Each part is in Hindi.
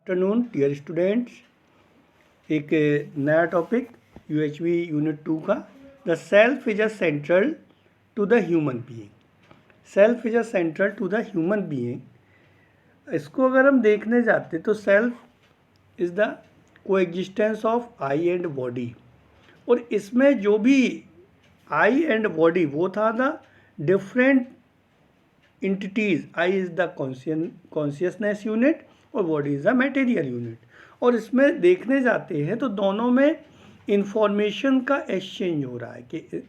आफ्टरनून डियर स्टूडेंट्स, एक नया टॉपिक यूएचवी यूनिट 2 का the self is a central to the human being. Self is a central to the human being. इसको अगर हम देखने जाते तो self is the coexistence of I and body, और इसमें जो भी आई एंड बॉडी वो था the different entities. I is the consciousness unit और body is the material unit. और इसमें देखने जाते हैं तो दोनों में इंफॉर्मेशन का एक्सचेंज हो रहा है कि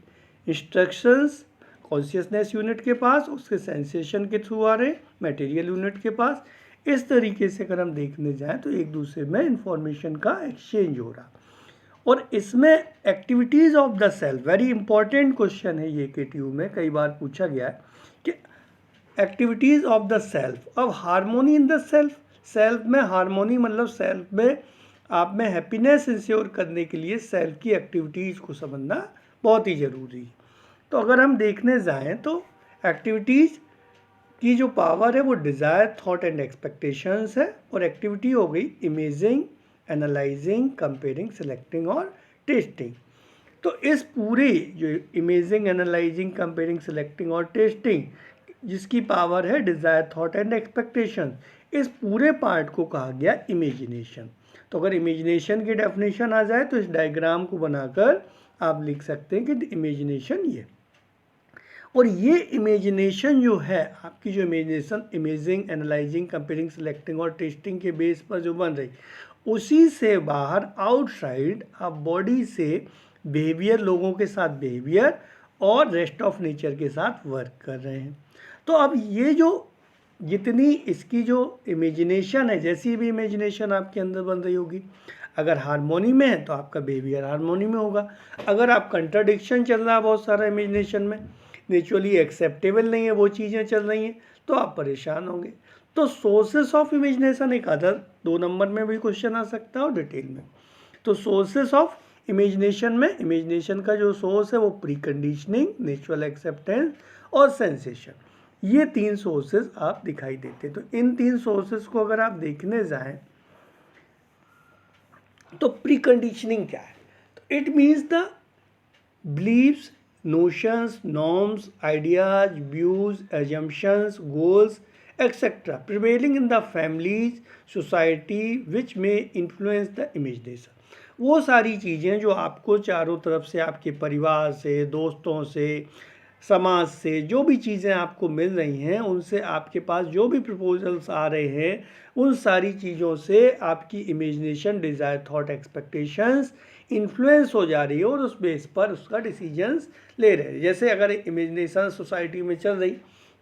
इंस्ट्रक्शंस कॉन्शियसनेस यूनिट के पास, उसके सेंसेशन के थ्रू आ रहे मटेरियल यूनिट के पास। इस तरीके से अगर हम देखने जाएं तो एक दूसरे में इंफॉर्मेशन का एक्सचेंज हो रहा। और इसमें activities of the self, very important question है ये केटीयू में कई बार पूछा गया है कि एक्टिविटीज़ ऑफ द सेल्फ। अब harmony in the self, self में हारमोनी मतलब सेल्फ में आप में हैप्पीनेस इंश्योर करने के लिए सेल्फ की एक्टिविटीज़ को समझना बहुत ही ज़रूरी है। तो अगर हम देखने जाएं तो एक्टिविटीज़ की जो पावर है वो डिज़ायर, थॉट एंड एक्सपेक्टेशंस है, और एक्टिविटी हो गई इमेजिंग, एनालाइजिंग, कंपेयरिंग, सेलेक्टिंग और टेस्टिंग। तो इस पूरे जो इमेजिंग, एनालाइजिंग, कंपेयरिंग, सेलेक्टिंग और टेस्टिंग जिसकी पावर है डिज़ायर, थॉट एंड एक्सपेक्टेशन, इस पूरे पार्ट को कहा गया इमेजिनेशन। तो अगर इमेजिनेशन की डेफिनेशन आ जाए तो इस डायग्राम को बनाकर आप लिख सकते हैं कि इमेजिनेशन ये, और ये इमेजिनेशन जो है आपकी, जो imagination imaging, analysing, comparing, selecting और टेस्टिंग के बेस पर जो बन रही, उसी से बाहर आउटसाइड आप बॉडी से बिहेवियर, लोगों के साथ बिहेवियर और रेस्ट ऑफ नेचर के साथ वर्क कर रहे हैं। तो अब ये जो जितनी इसकी जो इमेजिनेशन है, जैसी भी इमेजिनेशन आपके अंदर बन रही होगी, अगर हारमोनी में है तो आपका बिहेवियर हारमोनी में होगा। अगर आप कंट्राडिक्शन चल रहा है बहुत सारा इमेजिनेशन में, नेचुरली एक्सेप्टेबल नहीं है वो चीज़ें चल रही हैं, तो आप परेशान होंगे। तो सोर्सेस ऑफ इमेजिनेशन एक अदर 2 नंबर में भी क्वेश्चन आ सकता है और डिटेल में। तो सोर्सेस ऑफ इमेजिनेशन में इमेजिनेशन का जो सोर्स है वो प्री कंडीशनिंग, नेचुरल एक्सेप्टेंस और सेंसेशन, ये 3 सोर्सेज आप दिखाई देते। तो इन 3 सोर्सेज को अगर आप देखने जाएं तो प्री कंडीशनिंग क्या है? तो it means the beliefs, notions, norms, ideas, views, assumptions, goals, etc. prevailing in the families, society which may influence the imagination. वो सारी चीज़ें जो आपको चारों तरफ से, आपके परिवार से, दोस्तों से, समाज से जो भी चीज़ें आपको मिल रही हैं, उनसे आपके पास जो भी प्रपोजल्स आ रहे हैं, उन सारी चीज़ों से आपकी imagination, desire, thought, expectations influence हो जा रही है और उस बेस पर उसका डिसीजंस ले रहे हैं। जैसे अगर इमेजिनेशन सोसाइटी में चल रही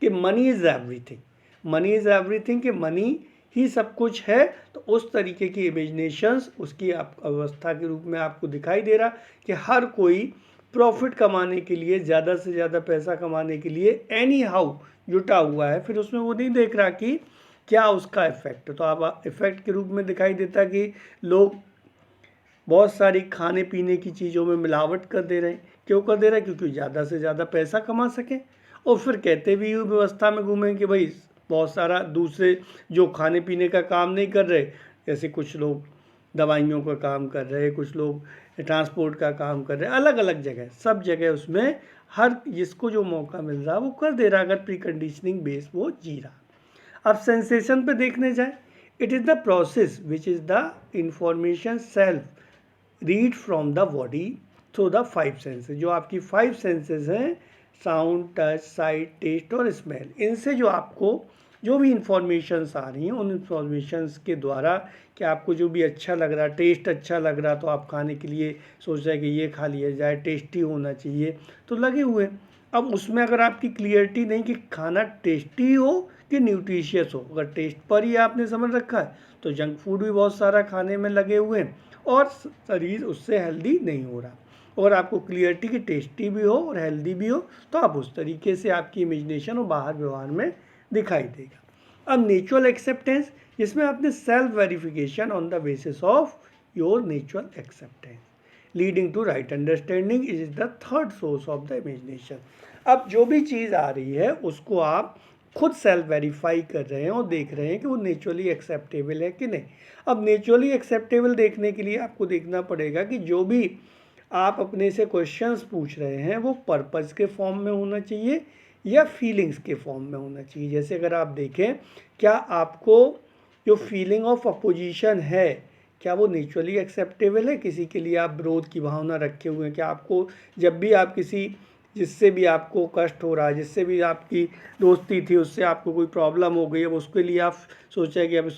कि money is everything, money is everything, कि मनी ही सब कुछ है, तो उस तरीके की इमेजिनेशंस उसकी आप अवस्था के रूप में आपको दिखाई दे रहा कि हर कोई प्रॉफिट कमाने के लिए, ज़्यादा से ज़्यादा पैसा कमाने के लिए एनी हाउ जुटा हुआ है। फिर उसमें वो नहीं देख रहा कि क्या उसका इफ़ेक्ट, तो आप इफ़ेक्ट के रूप में दिखाई देता कि लोग बहुत सारी खाने पीने की चीज़ों में मिलावट कर दे रहे हैं। क्यों कर दे रहे हैं? क्योंकि ज़्यादा से ज़्यादा पैसा कमा सकें। और फिर कहते भी व्यवस्था में घूमें कि भाई बहुत सारा दूसरे जो खाने पीने का काम नहीं कर रहे, जैसे कुछ लोग दवाइयों का काम कर रहे हैं, कुछ लोग ट्रांसपोर्ट का काम कर रहे हैं, अलग अलग जगह, सब जगह उसमें हर जिसको जो मौका मिल रहा है वो कर दे रहा, अगर प्री कंडीशनिंग बेस वो जी रहा। अब सेंसेशन पे देखने जाए, it is the process which is the information self read from the body through the 5 senses. जो आपकी 5 सेंसेस हैं, साउंड, टच, साइट, टेस्ट और स्मेल, इनसे जो आपको जो भी इंफॉर्मेशंस आ रही हैं, उन इंफॉर्मेशंस के द्वारा कि आपको जो भी अच्छा लग रहा, टेस्ट अच्छा लग रहा, तो आप खाने के लिए सोच रहे हैं कि ये खा लिया जाए, टेस्टी होना चाहिए, तो लगे हुए। अब उसमें अगर आपकी क्लियरिटी नहीं कि खाना टेस्टी हो कि न्यूट्रिशियस हो, अगर टेस्ट पर ही आपने समझ रखा है तो जंक फूड भी बहुत सारा खाने में लगे हुए हैं और शरीर उससे हेल्दी नहीं हो रहा। और आपको क्लियरिटी कि टेस्टी भी हो और हेल्दी भी हो, तो आप उस तरीके से आपकी इमेजिनेशन और बाहर व्यवहार में दिखाई देगा। अब नेचुरल एक्सेप्टेंस, जिसमें आपने self verification on the basis of your natural acceptance leading to right understanding is the third source of the imagination. अब जो भी चीज़ आ रही है उसको आप खुद सेल्फ वेरीफाई कर रहे हैं और देख रहे हैं कि वो नेचुरली एक्सेप्टेबल है कि नहीं। अब नेचुरली एक्सेप्टेबल देखने के लिए आपको देखना पड़ेगा कि जो भी आप अपने से क्वेश्चंस पूछ रहे हैं वो पर्पस के फॉर्म में होना चाहिए या फीलिंग्स के फॉर्म में होना चाहिए। जैसे अगर आप देखें, क्या आपको जो फीलिंग ऑफ अपोजिशन है क्या वो नेचुरली एक्सेप्टेबल है? किसी के लिए आप विरोध की भावना रखे हुए हैं, क्या आपको जब भी आप किसी जिससे भी आपको कष्ट हो रहा है, जिससे भी आपकी दोस्ती थी उससे आपको कोई प्रॉब्लम हो गई, अब उसके लिए आप सोचा कि अब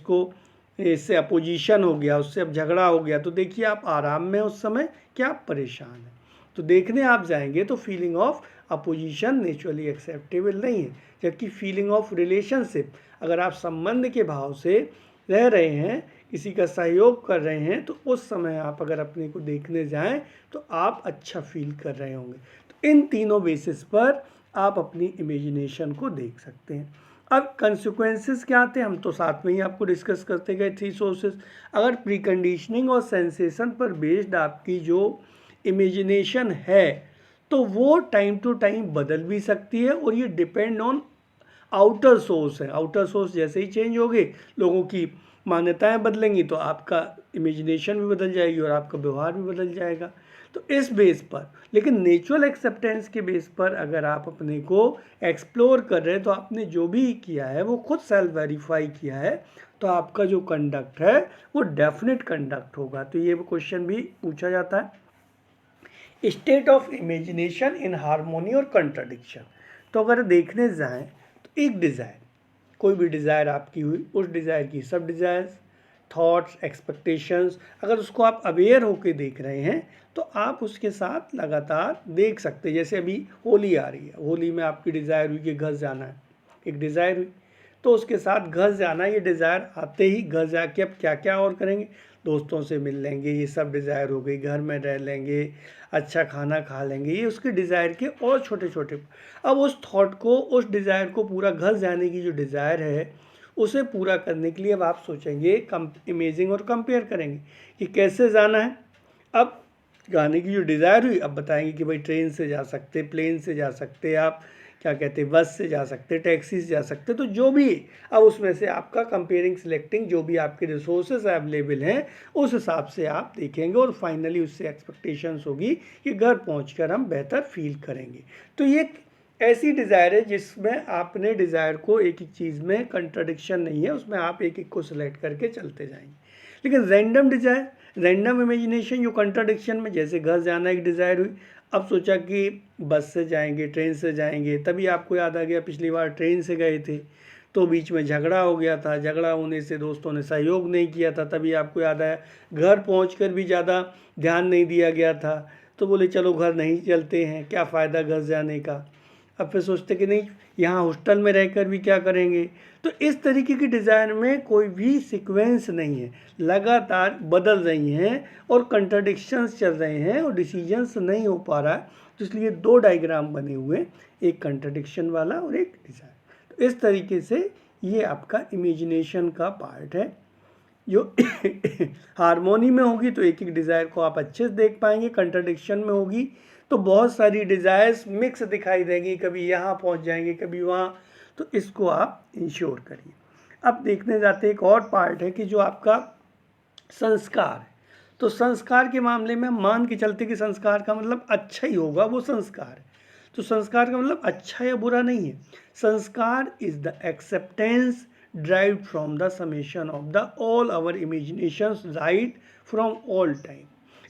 इससे अपोजिशन हो गया, उससे अब झगड़ा हो गया, तो देखिए आप आराम में उस समय, क्या आप परेशान हैं? तो देखने आप जाएंगे तो feeling of opposition naturally acceptable नहीं है। जबकि फीलिंग ऑफ रिलेशनशिप, अगर आप संबंध के भाव से रह रहे हैं, किसी का सहयोग कर रहे हैं, तो उस समय आप अगर अपने को देखने जाएं तो आप अच्छा फील कर रहे होंगे। तो इन तीनों बेसिस पर आप अपनी इमेजिनेशन को देख सकते हैं। अब कंसिक्वेंसेस क्या आते हैं, हम तो साथ में ही आपको डिस्कस करते गए 3 सोर्सेस। अगर प्रीकंडीशनिंग और सेंसेशन पर बेस्ड आपकी जो इमेजिनेशन है तो वो टाइम टू टाइम बदल भी सकती है, और ये डिपेंड ऑन आउटर सोर्स है। आउटर सोर्स जैसे ही चेंज होंगे, लोगों की मान्यताएं बदलेंगी, तो आपका इमेजिनेशन भी बदल जाएगी और आपका व्यवहार भी बदल जाएगा। तो इस बेस पर, लेकिन नेचुरल एक्सेप्टेंस के बेस पर अगर आप अपने को एक्सप्लोर कर रहे हैं तो आपने जो भी किया है वो खुद सेल्फ वेरीफाई किया है, तो आपका जो कंडक्ट है वो डेफिनेट कंडक्ट होगा। तो ये क्वेश्चन भी पूछा जाता है, state of imagination in harmony और कंट्राडिक्शन। तो अगर देखने जाएं तो एक डिज़ायर, कोई भी डिज़ायर आपकी हुई, उस डिज़ायर की सब डिज़ायर्स, थॉट्स, एक्सपेक्टेशंस, अगर उसको आप अवेयर होकर देख रहे हैं तो आप उसके साथ लगातार देख सकते हैं। जैसे अभी होली आ रही है, होली में आपकी डिज़ायर हुई कि घर जाना है, एक डिज़ायर हुई, तो उसके साथ घर जाना, ये डिज़ायर आते ही घर जाके अब क्या क्या और करेंगे, दोस्तों से मिल लेंगे, ये सब डिज़ायर हो गई, घर में रह लेंगे, अच्छा खाना खा लेंगे, ये उसके डिज़ायर के और छोटे छोटे। अब उस थॉट को, उस डिज़ायर को पूरा, घर जाने की जो डिज़ायर है उसे पूरा करने के लिए अब आप सोचेंगे, इमेजिंग और कंपेयर करेंगे कि कैसे जाना है। अब जाने की जो डिज़ायर हुई, अब बताएंगे कि भाई ट्रेन से जा सकते, प्लेन से जा सकते, आप क्या कहते हैं, बस से जा सकते, टैक्सी से जा सकते, तो जो भी, अब उसमें से आपका कंपेयरिंग सिलेक्टिंग जो भी आपके रिसोर्सेज अवेलेबल हैं उस हिसाब से आप देखेंगे, और फाइनली उससे एक्सपेक्टेशंस होगी कि घर पहुंचकर हम बेहतर फील करेंगे। तो ये ऐसी डिज़ायर है जिसमें आपने डिज़ायर को, एक एक चीज़ में कंट्राडिक्शन नहीं है, उसमें आप एक एक को सिलेक्ट करके चलते जाएंगे। लेकिन रैंडम डिज़ायर, रैंडम इमेजिनेशन जो कंट्राडिक्शन में, जैसे घर जाना एक डिज़ायर हुई, अब सोचा कि बस से जाएंगे, ट्रेन से जाएंगे, तभी आपको याद आ गया पिछली बार ट्रेन से गए थे तो बीच में झगड़ा हो गया था, झगड़ा होने से दोस्तों ने सहयोग नहीं किया था, तभी आपको याद आया घर पहुंचकर भी ज़्यादा ध्यान नहीं दिया गया था, तो बोले चलो घर नहीं चलते हैं, क्या फ़ायदा घर जाने का। अब फिर सोचते कि नहीं, यहाँ हॉस्टल में रहकर भी क्या करेंगे। तो इस तरीके की डिज़ाइन में कोई भी सीक्वेंस नहीं है, लगातार बदल रही हैं और कंट्राडिक्शंस चल रहे हैं और डिसीजंस नहीं हो पा रहा है। तो इसलिए 2 डायग्राम बने हुए, एक कंट्राडिक्शन वाला और एक डिज़ाइन। तो इस तरीके से ये आपका इमेजिनेशन का पार्ट है। जो हारमोनी में होगी तो एक एक डिज़ायर को आप अच्छे से देख पाएंगे, कंट्राडिक्शन में होगी तो बहुत सारी डिज़ायर्स मिक्स दिखाई देंगी, कभी यहाँ पहुँच जाएंगे, कभी वहाँ। तो इसको आप इंश्योर करिए। अब देखने जाते एक और पार्ट है कि जो आपका संस्कार है। तो संस्कार के मामले में मान के चलते कि संस्कार का मतलब अच्छा ही होगा, वो संस्कार है। तो संस्कार का मतलब अच्छा या बुरा नहीं है। संस्कार is the acceptance derived from the summation of the all our imaginations right from all time।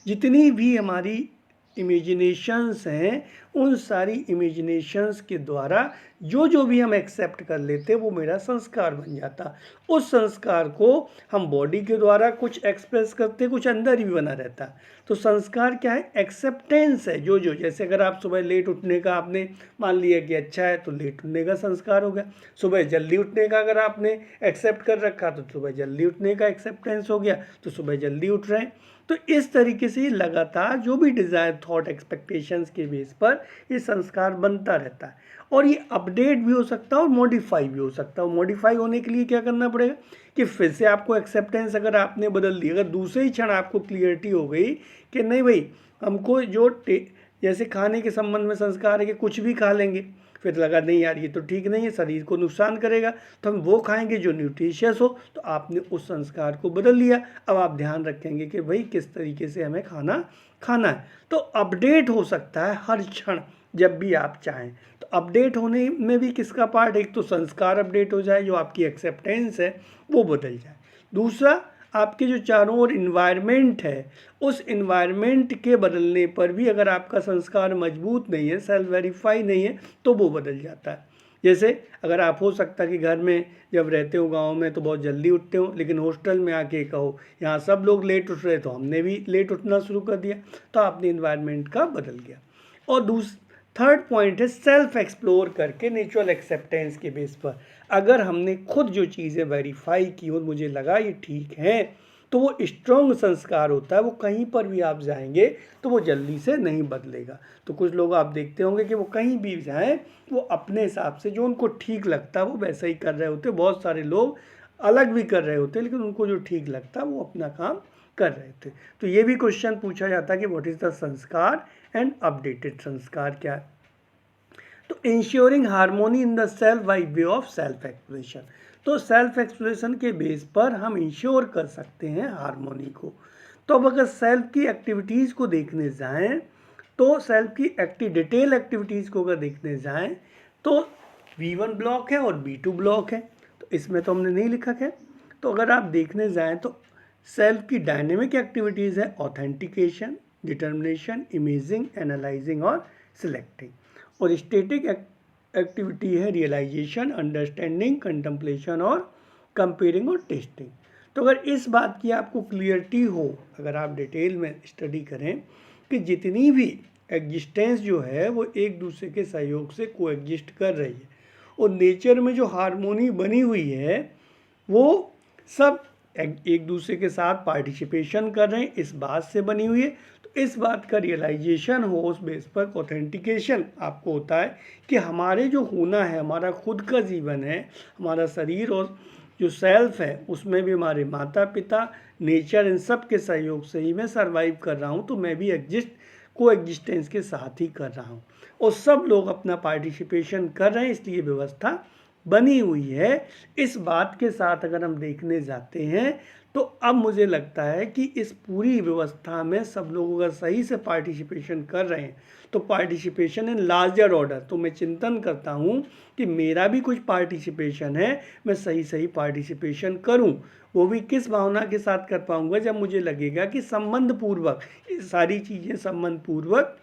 जितनी भी हमारी इमेजिनेशंस हैं उन सारी इमेजिनेशंस के द्वारा जो भी हम एक्सेप्ट कर लेते वो मेरा संस्कार बन जाता। उस संस्कार को हम बॉडी के द्वारा कुछ एक्सप्रेस करते, कुछ अंदर ही बना रहता। तो संस्कार क्या है, एक्सेप्टेंस है। जो जैसे अगर आप सुबह लेट उठने का आपने मान लिया कि अच्छा है तो लेट उठने का संस्कार हो गया। सुबह जल्दी उठने का अगर आपने एक्सेप्ट कर रखा तो सुबह जल्दी उठने का एक्सेप्टेंस हो गया, तो सुबह जल्दी उठ रहे हैं। तो इस तरीके से लगातार जो भी डिज़ायर, थॉट, एक्सपेक्टेशंस के बेस पर ये संस्कार बनता रहता है और ये अपडेट भी हो सकता है और मॉडिफाई भी हो सकता है। मॉडिफाई होने के लिए क्या करना पड़ेगा कि फिर से आपको एक्सेप्टेंस अगर आपने बदल दी, अगर दूसरे ही क्षण आपको क्लियरिटी हो गई कि नहीं भाई हमको जो जैसे खाने के संबंध में संस्कार है कि कुछ भी खा लेंगे, फिर लगा नहीं यार ये तो ठीक नहीं है, शरीर को नुकसान करेगा, तो हम वो खाएंगे जो न्यूट्रिशियस हो। तो आपने उस संस्कार को बदल लिया। अब आप ध्यान रखेंगे कि भाई किस तरीके से हमें खाना है। तो अपडेट हो सकता है हर क्षण जब भी आप चाहें। तो अपडेट होने में भी किसका पार्ट, एक तो संस्कार अपडेट हो जाए, जो आपकी एक्सेप्टेंस है वो बदल जाए। दूसरा, आपके जो चारों ओर इन्वायरमेंट है, उस इन्वायरमेंट के बदलने पर भी अगर आपका संस्कार मजबूत नहीं है, सेल्फ वेरीफाई नहीं है, तो वो बदल जाता है। जैसे अगर आप हो सकता कि घर में जब रहते हो गांव में तो बहुत जल्दी उठते हो, लेकिन हॉस्टल में आके कहो यहाँ सब लोग लेट उठ रहे तो हमने भी लेट उठना शुरू कर दिया, तो आपने इन्वायरमेंट का बदल गया। और थर्ड पॉइंट है सेल्फ एक्सप्लोर करके नेचुरल एक्सेप्टेंस के बेस पर। अगर हमने खुद जो चीज़ें वेरीफाई की और मुझे लगा ये ठीक है, तो वो स्ट्रॉन्ग संस्कार होता है, वो कहीं पर भी आप जाएंगे तो वो जल्दी से नहीं बदलेगा। तो कुछ लोग आप देखते होंगे कि वो कहीं भी जाएं वो अपने हिसाब से जो उनको ठीक लगता है वो वैसा ही कर रहे होते। बहुत सारे लोग अलग भी कर रहे होते, लेकिन उनको जो ठीक लगता है वो अपना काम कर रहे थे। तो ये भी क्वेश्चन पूछा जाता है कि व्हाट इज़ द संस्कार एंड अपडेटेड संस्कार क्या है। तो ensuring harmony in the self by way of self expression. तो सेल्फ एक्सप्रेशन के बेस पर हम इंश्योर कर सकते हैं हार्मोनी को। तो अब अगर सेल्फ की एक्टिविटीज़ को देखने जाएं, तो सेल्फ की डिटेल एक्टिविटीज़ को अगर देखने जाएं तो V1 ब्लॉक है और B2 ब्लॉक है। तो इसमें तो हमने नहीं लिखा है। तो अगर आप देखने जाएं तो सेल्फ की डायनेमिक एक्टिविटीज़ है ऑथेंटिकेशन, डिटर्मिनेशन, इमेजिंग, एनालाइजिंग और सिलेक्टिंग। और स्टैटिक एक्टिविटी है रियलाइजेशन, अंडरस्टैंडिंग, कंtemplation और कंपेयरिंग और टेस्टिंग। तो अगर इस बात की आपको क्लियरिटी हो, अगर आप डिटेल में स्टडी करें कि जितनी भी एग्जिस्टेंस जो है वो एक दूसरे के सहयोग से कोएग्जिस्ट कर रही है और नेचर में जो हार्मोनी बनी हुई है वो सब एक दूसरे के साथ पार्टिसिपेशन कर रहे हैं, इस बात से बनी हुई है। तो इस बात का रियलाइजेशन हो, उस बेस पर ऑथेंटिकेशन आपको होता है कि हमारे जो होना है, हमारा खुद का जीवन है, हमारा शरीर और जो सेल्फ है उसमें भी हमारे माता पिता, नेचर, इन सब के सहयोग से ही मैं सर्वाइव कर रहा हूँ। तो मैं भी को एग्जिस्टेंस के साथ ही कर रहा हूँ और सब लोग अपना पार्टिसिपेशन कर रहे हैं, इसलिए व्यवस्था बनी हुई है। इस बात के साथ अगर हम देखने जाते हैं तो अब मुझे लगता है कि इस पूरी व्यवस्था में सब लोग अगर सही से पार्टिसिपेशन कर रहे हैं तो पार्टिसिपेशन इन लार्जर ऑर्डर, तो मैं चिंतन करता हूँ कि मेरा भी कुछ पार्टिसिपेशन है, मैं सही पार्टिसिपेशन करूँ। वो भी किस भावना के साथ कर पाऊँगा, जब मुझे लगेगा कि संबंध पूर्वक ये सारी चीज़ें संबंध पूर्वक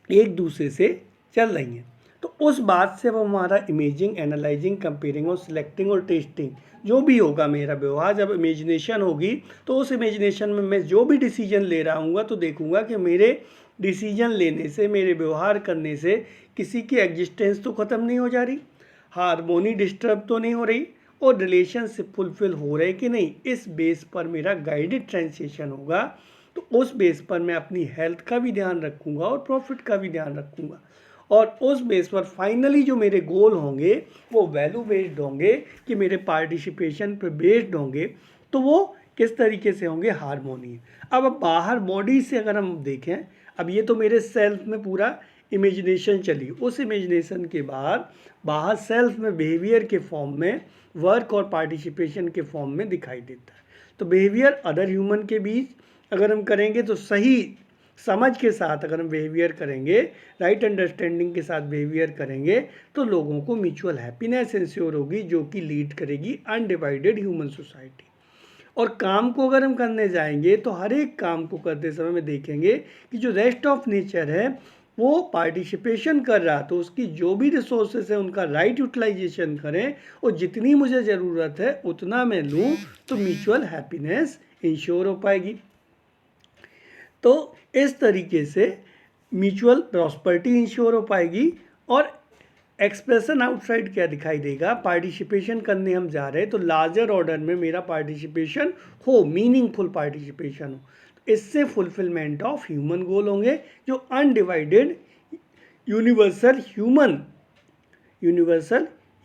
एक दूसरे से चल रही हैं। तो उस बात से वो हमारा इमेजिंग, एनालाइजिंग, कंपेयरिंग और सिलेक्टिंग और टेस्टिंग जो भी होगा मेरा व्यवहार, जब इमेजिनेशन होगी तो उस इमेजिनेशन में मैं जो भी डिसीजन ले रहा हूँ तो देखूंगा कि मेरे डिसीजन लेने से, मेरे व्यवहार करने से किसी की एग्जिस्टेंस तो ख़त्म नहीं हो जा रही, हार्मोनी डिस्टर्ब तो नहीं हो रही और रिलेशनशिप फुलफिल हो रहे कि नहीं। इस बेस पर मेरा गाइडेड ट्रांजिशन होगा। तो उस बेस पर मैं अपनी हेल्थ का भी ध्यान रखूँगा और प्रॉफिट का भी ध्यान रखूँगा और उस बेस पर फाइनली जो मेरे गोल होंगे वो वैल्यू बेस्ड होंगे कि मेरे पार्टिसिपेशन पर बेस्ड होंगे। तो वो किस तरीके से होंगे, हार्मोनी। अब बाहर बॉडी से अगर हम देखें, अब ये तो मेरे सेल्फ में पूरा इमेजिनेशन चली, उस इमेजिनेशन के बाद बाहर सेल्फ में बिहेवियर के फॉर्म में, वर्क और पार्टिसिपेशन के फॉर्म में दिखाई देता है। तो बिहेवियर अदर ह्यूमन के बीच अगर हम करेंगे तो सही समझ के साथ अगर हम बिहेवियर करेंगे, राइट अंडरस्टैंडिंग के साथ बिहेवियर करेंगे तो लोगों को म्यूचुअल हैप्पीनेस इंश्योर होगी, जो कि लीड करेगी अनडिवाइडेड ह्यूमन सोसाइटी। और काम को अगर हम करने जाएंगे तो हर एक काम को करते समय में देखेंगे कि जो रेस्ट ऑफ नेचर है वो पार्टिसिपेशन कर रहा, तो उसकी जो भी रिसोर्सेज है उनका राइट यूटिलाइजेशन करें और जितनी मुझे ज़रूरत है उतना मैं लूँ, तो म्यूचुअल हैप्पीनेस इंश्योर हो पाएगी। तो इस तरीके से म्यूचुअल प्रॉस्पर्टी इंश्योर हो पाएगी। और एक्सप्रेशन आउटसाइड क्या दिखाई देगा, पार्टिसिपेशन करने हम जा रहे हैं तो लार्जर ऑर्डर में मेरा पार्टिसिपेशन हो, मीनिंगफुल पार्टिसिपेशन हो। इससे फुलफिलमेंट ऑफ ह्यूमन गोल होंगे जो अनडिवाइडेड यूनिवर्सल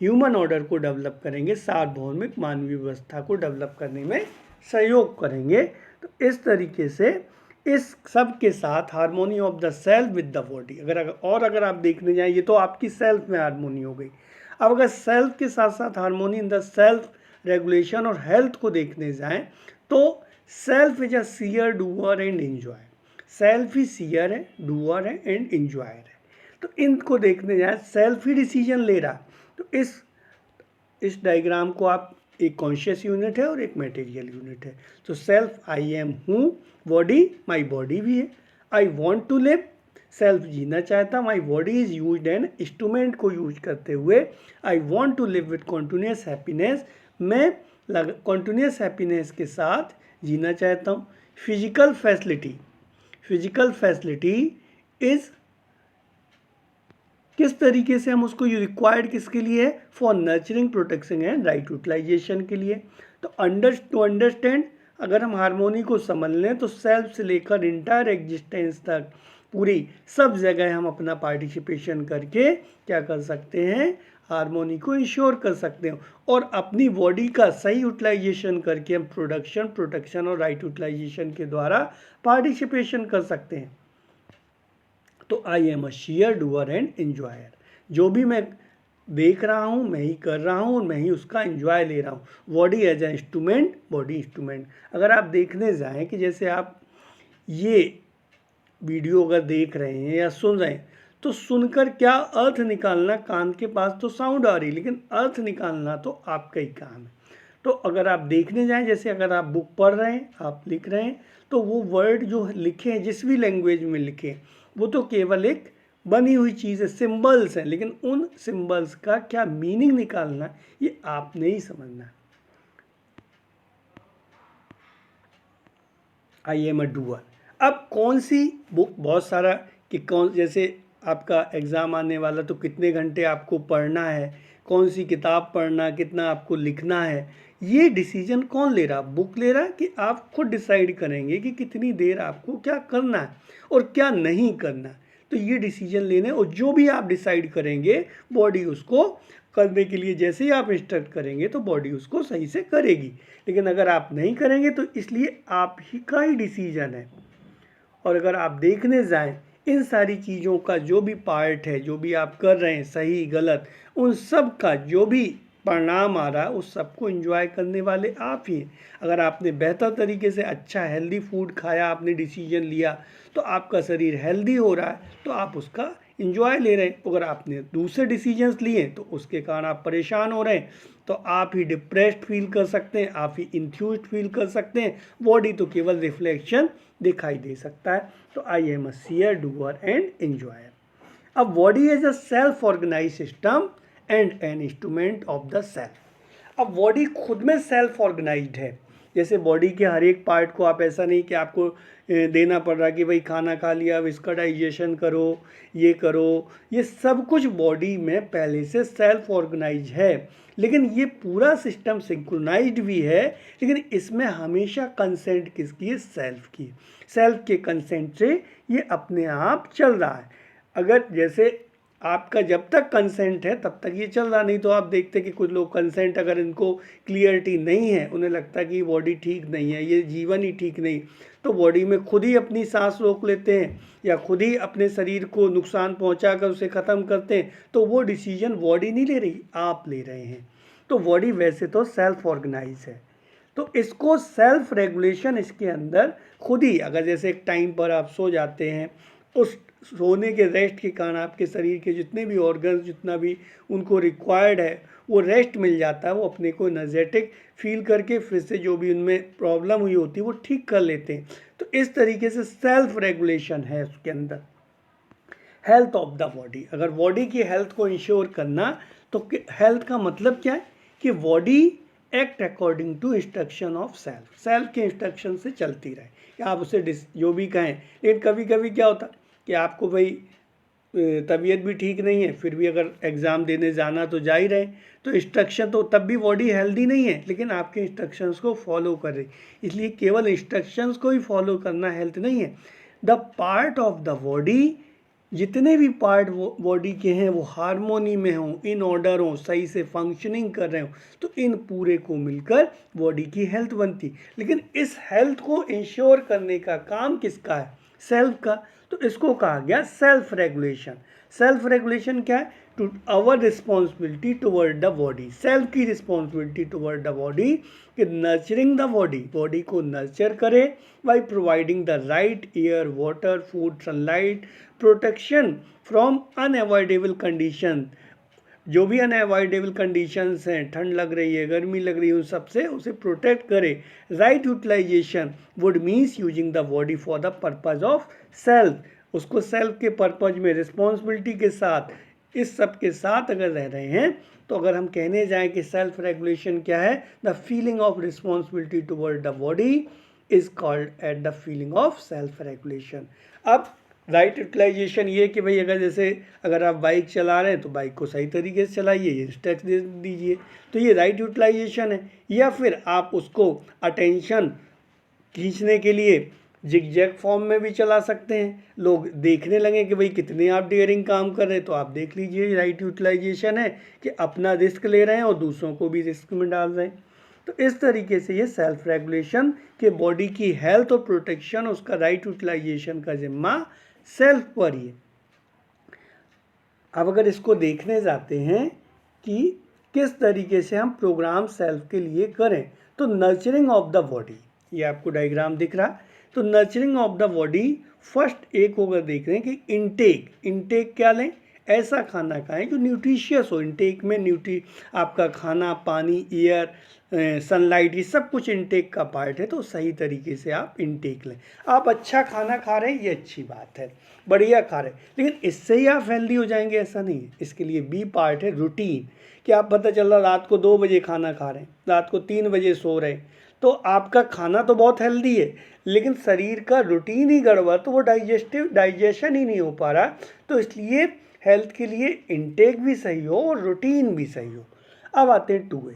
ह्यूमन ऑर्डर को डेवलप करेंगे, सार्वभौमिक मानवीय व्यवस्था को डेवलप करने में सहयोग करेंगे। तो इस तरीके से इस सब के साथ harmony of the self with the body, अगर आप देखने जाएं, ये तो आपकी सेल्फ में हारमोनी हो गई। अब अगर सेल्फ के साथ साथ harmony in the self regulation और हेल्थ को देखने जाएं तो self is a seer, doer and enjoyer. Self ही सीयर है, डूअर है एंड इंजॉयर है। तो इनको देखने जाए, सेल्फ ही डिसीजन ले रहा। तो इस डायग्राम को आप, एक कॉन्शियस यूनिट है और एक मटेरियल यूनिट है। तो सेल्फ आई एम हूँ, बॉडी माई बॉडी भी है। I want to live, self जीना चाहता, my body is use an instrument को यूज करते हुए। I want to live with continuous happiness, मैं कॉन्टिन्यूस हैप्पीनेस के साथ जीना चाहता हूँ। फिजिकल फैसिलिटी इज, किस तरीके से हम उसको रिक्वायर्ड किसके लिए है, for nurturing, protection and right utilization के लिए। तो टू अंडरस्टैंड, अगर हम हारमोनी को समझ लें तो सेल्फ से लेकर इंटायर एग्जिस्टेंस तक पूरी सब जगह हम अपना पार्टिसिपेशन करके क्या कर सकते हैं, हारमोनी को इंश्योर कर सकते हैं। और अपनी बॉडी का सही यूटिलाइजेशन करके हम प्रोटेक्शन और राइट यूटिलाइजेशन के द्वारा पार्टिसिपेशन कर सकते हैं। तो I am a share, doer and enjoyer. जो भी मैं देख रहा हूँ मैं ही कर रहा हूँ और मैं ही उसका एंजॉय ले रहा हूँ। Body as a instrument, body instrument. अगर आप देखने जाएं कि जैसे आप ये वीडियो अगर देख रहे हैं या सुन रहे हैं तो सुनकर क्या अर्थ निकालना, कान के पास तो साउंड आ रही, लेकिन अर्थ निकालना तो आपका ही काम है। तो अगर आप देखने जाएं, जैसे अगर आप बुक पढ़ रहे हैं, आप लिख रहे हैं, तो वो वर्ड जो लिखे हैं जिस भी लैंग्वेज में लिखे वो तो केवल एक बनी हुई चीज़ है, सिंबल्स हैं, लेकिन उन सिंबल्स का क्या मीनिंग निकालना ये आपने ही समझना है। आई एम अ डूअर। अब कौन सी बुक, बहुत सारा कि कौन, जैसे आपका एग्ज़ाम आने वाला तो कितने घंटे आपको पढ़ना है, कौन सी किताब पढ़ना, कितना आपको लिखना है, ये डिसीजन कौन ले रहा, बुक ले रहा है कि आप खुद डिसाइड करेंगे कि कितनी देर आपको क्या करना है और क्या नहीं करना। तो ये डिसीजन लेने, और जो भी आप डिसाइड करेंगे बॉडी उसको करने के लिए, जैसे ही आप इंस्ट्रक्ट करेंगे तो बॉडी उसको सही से करेगी। लेकिन अगर आप नहीं करेंगे तो इसलिए आप ही का ही डिसीजन है। और अगर आप देखने जाएं, इन सारी चीज़ों का जो भी पार्ट है, जो भी आप कर रहे हैं सही गलत, उन सब का जो भी परिणाम आ रहा है उस सबको एंजॉय करने वाले आप ही हैं। अगर आपने बेहतर तरीके से अच्छा हेल्दी फूड खाया, आपने डिसीजन लिया तो आपका शरीर हेल्दी हो रहा है, तो आप उसका एंजॉय ले रहे हैं। अगर आपने दूसरे डिसीजंस लिए तो उसके कारण आप परेशान हो रहे हैं, तो आप ही डिप्रेस्ड फील कर सकते हैं, आप ही इंथ्यूज्ड फील कर सकते हैं। बॉडी तो केवल रिफ्लेक्शन दिखाई दे सकता है। तो I am a seer, doer and enjoyer. अब body is a self organize system and an instrument of the self. अब बॉडी खुद में सेल्फ ऑर्गेनाइज्ड है। जैसे बॉडी के हर एक पार्ट को आप, ऐसा नहीं कि आपको देना पड़ रहा कि भाई खाना खा लिया अब इसका डाइजेशन करो, ये करो, ये सब कुछ बॉडी में पहले से सेल्फ ऑर्गेनाइज है। लेकिन ये पूरा सिस्टम सिंक्रोनाइज्ड भी है, लेकिन इसमें हमेशा कंसेंट किसकी है, सेल्फ की। सेल्फ के कंसेंट से ये अपने आप चल रहा है। अगर जैसे आपका जब तक कंसेंट है तब तक ये चल रहा, नहीं तो आप देखते कि कुछ लोग कंसेंट, अगर इनको क्लियरिटी नहीं है, उन्हें लगता है कि बॉडी ठीक नहीं है, ये जीवन ही ठीक नहीं, तो बॉडी में खुद ही अपनी सांस रोक लेते हैं या खुद ही अपने शरीर को नुकसान पहुंचा कर उसे ख़त्म करते हैं। तो वो डिसीजन बॉडी नहीं ले रही, आप ले रहे हैं। तो बॉडी वैसे तो सेल्फ ऑर्गेनाइज है, तो इसको सेल्फ रेगुलेशन इसके अंदर खुद ही, अगर जैसे एक टाइम पर आप सो जाते हैं, उस सोने के रेस्ट के कारण आपके शरीर के जितने भी ऑर्गन्स, जितना भी उनको रिक्वायर्ड है वो रेस्ट मिल जाता है, वो अपने को एनर्जेटिक फील करके फिर से जो भी उनमें प्रॉब्लम हुई होती है वो ठीक कर लेते हैं। तो इस तरीके से सेल्फ रेगुलेशन है उसके अंदर। हेल्थ ऑफ द बॉडी, अगर बॉडी की हेल्थ को इंश्योर करना तो हेल्थ का मतलब क्या है कि body act according to instruction of self, self के इंस्ट्रक्शन से चलती रहे, कि आप उसे जो भी कहें। लेकिन कभी कभी क्या होता कि आपको भाई तबीयत भी ठीक नहीं है, फिर भी अगर एग्ज़ाम देने जाना तो जा ही रहे, तो इंस्ट्रक्शन, तो तब भी बॉडी हेल्दी नहीं है, लेकिन आपके इंस्ट्रक्शंस को फॉलो कर रही। इसलिए केवल इंस्ट्रक्शंस को ही फॉलो करना हेल्थ नहीं है। The part of the body जितने भी पार्ट बॉडी के हैं वो हार्मोनी में हों, इन ऑर्डर हों, सही से फंक्शनिंग कर रहे हों, तो इन पूरे को मिलकर बॉडी की हेल्थ बनती। लेकिन इस हेल्थ को इंश्योर करने का काम किसका है? सेल्फ का। तो इसको कहा गया सेल्फ रेगुलेशन। सेल्फ रेगुलेशन क्या है? To our responsibility toward the body. Self की रिस्पॉन्सिबिलिटी टुवर्ड द बॉडी कि नर्चरिंग द बॉडी, बॉडी को नर्चर करे by providing the right air, water, food, sunlight, protection from unavoidable condition. जो भी अनअवॉइडेबल कंडीशंस हैं, ठंड लग रही है, गर्मी लग रही है, उन सबसे उसे प्रोटेक्ट करे। Right utilization would means using the body for the purpose of self. उसको सेल्फ के पर्पज में रिस्पॉन्सिबिलिटी के साथ, इस सब के साथ अगर रह रहे हैं, तो अगर हम कहने जाएं कि सेल्फ रेगुलेशन क्या है, the feeling of responsibility toward the body is called at the feeling of self regulation. अब राइट यूटिलाइजेशन ये कि भाई अगर आप बाइक चला रहे हैं तो बाइक को सही तरीके से चलाइए, ये टैक्स दे दीजिए, तो ये राइट यूटिलाइजेशन है। या फिर आप उसको अटेंशन खींचने के लिए जिगजैग फॉर्म में भी चला सकते हैं। लोग देखने लगे कि भाई कितने आप डेयरिंग काम कर रहे हैं, तो आप देख लीजिए राइट यूटिलाइजेशन है कि अपना रिस्क ले रहे हैं और दूसरों को भी रिस्क में डाल रहे हैं। तो इस तरीके से ये सेल्फ रेगुलेशन के बॉडी की हेल्थ और प्रोटेक्शन, उसका राइट यूटिलाइजेशन का जिम्मा सेल्फ पर ही है। अब अगर इसको देखने जाते हैं कि किस तरीके से हम प्रोग्राम सेल्फ के लिए करें, तो नर्चरिंग ऑफ द बॉडी, ये आपको डायग्राम दिख रहा है। तो nurturing of the body first एक होकर देख रहे हैं कि इनटेक क्या लें? ऐसा खाना खाएं जो न्यूट्रिशियस हो। इनटेक में आपका खाना, पानी, एयर, सनलाइट, ये सब कुछ इनटेक का पार्ट है। तो सही तरीके से आप इनटेक लें। आप अच्छा खाना खा रहे हैं, ये अच्छी बात है, बढ़िया खा रहे हैं, लेकिन इससे ही आप हेल्दी हो जाएंगे ऐसा नहीं है। इसके लिए बी पार्ट है रूटीन, कि आप पता चल रहा रात को 2 बजे खाना खा रहे हैं, रात को 3 बजे सो रहे हैं, तो आपका खाना तो बहुत हेल्दी है, लेकिन शरीर का रूटीन ही गड़बड़, तो वो डाइजेशन ही नहीं हो पा रहा। तो इसलिए हेल्थ के लिए इनटेक भी सही हो और रूटीन भी सही हो। अब आते हैं 2A,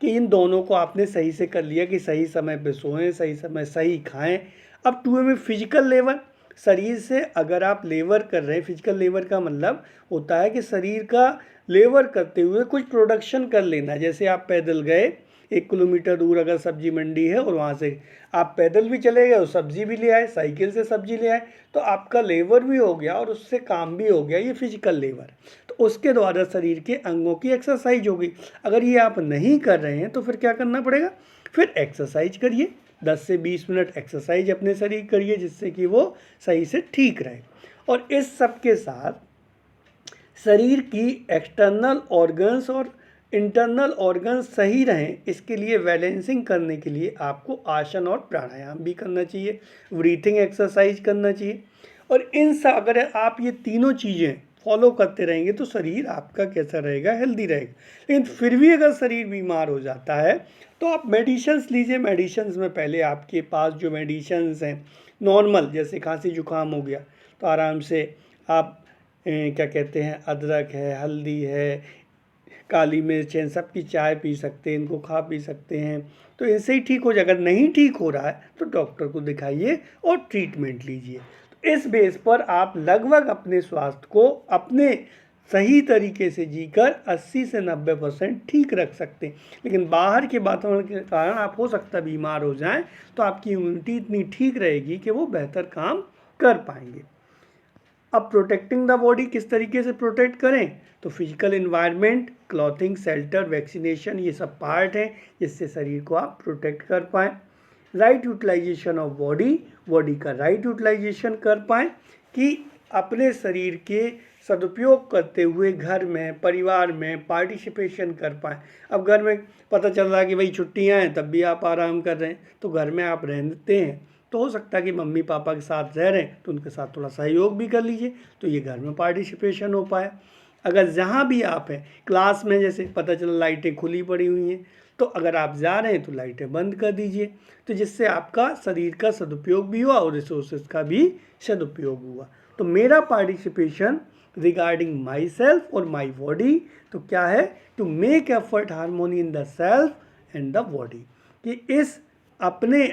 कि इन दोनों को आपने सही से कर लिया कि सही समय पे सोएं, सही समय सही खाएं। अब 2A में फिजिकल लेबर, शरीर से अगर आप लेबर कर रहे हैं, फिजिकल लेबर का मतलब होता है कि शरीर का लेबर करते हुए कुछ प्रोडक्शन कर लेना। जैसे आप पैदल गए 1 किलोमीटर दूर, अगर सब्जी मंडी है और वहाँ से आप पैदल भी चले गए और सब्जी भी ले आए, साइकिल से सब्जी ले आए, तो आपका लेबर भी हो गया और उससे काम भी हो गया, ये फिजिकल लेबर। तो उसके द्वारा शरीर के अंगों की एक्सरसाइज होगी। अगर ये आप नहीं कर रहे हैं तो फिर क्या करना पड़ेगा? फिर एक्सरसाइज करिए, 10 से 20 मिनट एक्सरसाइज अपने शरीर करिए, जिससे कि वो सही से ठीक रहे। और इस सब के साथ शरीर की एक्सटर्नल ऑर्गन्स और इंटरनल ऑर्गन्स सही रहें, इसके लिए बैलेंसिंग करने के लिए आपको आसन और प्राणायाम भी करना चाहिए, ब्रीथिंग एक्सरसाइज करना चाहिए। और इन सब अगर आप ये तीनों चीज़ें फॉलो करते रहेंगे तो शरीर आपका कैसा रहेगा? हेल्दी रहेगा। लेकिन फिर भी अगर शरीर बीमार हो जाता है तो आप मेडिसिन्स लीजिए। मेडिसिन्स में पहले आपके पास जो मेडिसिन्स हैं नॉर्मल, जैसे खांसी जुकाम हो गया, तो आराम से आप क्या कहते हैं, अदरक है, हल्दी है, काली मिर्च है, सबकी चाय पी सकते हैं, इनको खा पी सकते हैं, तो इनसे ही ठीक हो जाए। अगर नहीं ठीक हो रहा है तो डॉक्टर को दिखाइए और ट्रीटमेंट लीजिए। तो इस बेस पर आप लगभग अपने स्वास्थ्य को अपने सही तरीके से जीकर 80 से 90% ठीक रख सकते हैं। लेकिन बाहर के वातावरण के कारण आप हो सकता है बीमार हो जाएं, तो आपकी इम्यूनिटी इतनी ठीक रहेगी कि वो बेहतर काम कर पाएंगे। अब प्रोटेक्टिंग द बॉडी किस तरीके से प्रोटेक्ट करें? तो physical environment, clothing, shelter, vaccination, ये सब पार्ट हैं जिससे शरीर को आप प्रोटेक्ट कर पाएँ। राइट यूटिलाइजेशन ऑफ बॉडी का राइट यूटिलाइजेशन कर पाएँ कि अपने शरीर के सदुपयोग करते हुए घर में, परिवार में पार्टिसिपेशन कर पाएँ। अब घर में पता चल रहा है कि भाई छुट्टियाँ हैं, तब भी आप आराम कर रहे हैं, तो घर में आप रहते हैं, तो हो सकता है कि मम्मी पापा के साथ रह रहे हैं तो उनके साथ थोड़ा सहयोग भी कर लीजिए, तो ये घर में पार्टिसिपेशन हो पाए। अगर जहाँ भी आप हैं, क्लास में जैसे पता चला लाइटें खुली पड़ी हुई हैं, तो अगर आप जा रहे हैं तो लाइटें बंद कर दीजिए, तो जिससे आपका शरीर का सदुपयोग भी हुआ और रिसोर्सेज का भी सदुपयोग हुआ। तो मेरा पार्टिसिपेशन रिगार्डिंग माई सेल्फ और माई बॉडी तो क्या है? To make effort harmony in the self and the body, कि इस अपने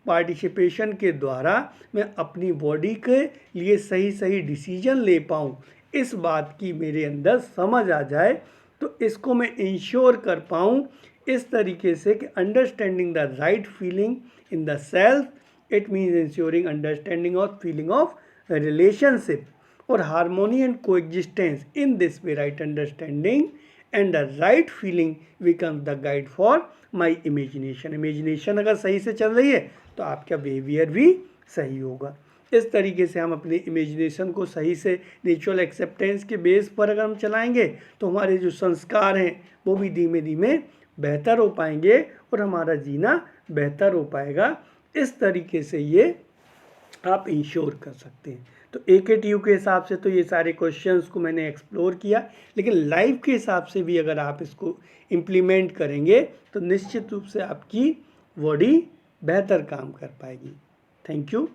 पार्टिसिपेशन के द्वारा मैं अपनी बॉडी के लिए सही सही डिसीजन ले पाऊँ, इस बात की मेरे अंदर समझ आ जाए, तो इसको मैं इंश्योर कर पाऊँ इस तरीके से कि understanding the right feeling in the self, it means ensuring understanding of feeling of relationship और harmony and coexistence. In this way right understanding and the right feeling becomes the guide for my imagination. Imagination अगर सही से चल रही है तो आपका बिहेवियर भी सही होगा। इस तरीके से हम अपने इमेजिनेशन को सही से नेचुरल एक्सेप्टेंस के बेस पर अगर हम चलाएंगे तो हमारे जो संस्कार हैं वो भी धीमे धीमे बेहतर हो पाएंगे और हमारा जीना बेहतर हो पाएगा। इस तरीके से ये आप इंश्योर कर सकते हैं। तो AKTU के हिसाब से तो ये सारे क्वेश्चंस को मैंने एक्सप्लोर किया, लेकिन लाइफ के हिसाब से भी अगर आप इसको इम्प्लीमेंट करेंगे तो निश्चित रूप से आपकी बॉडी बेहतर काम कर पाएगी। Thank you.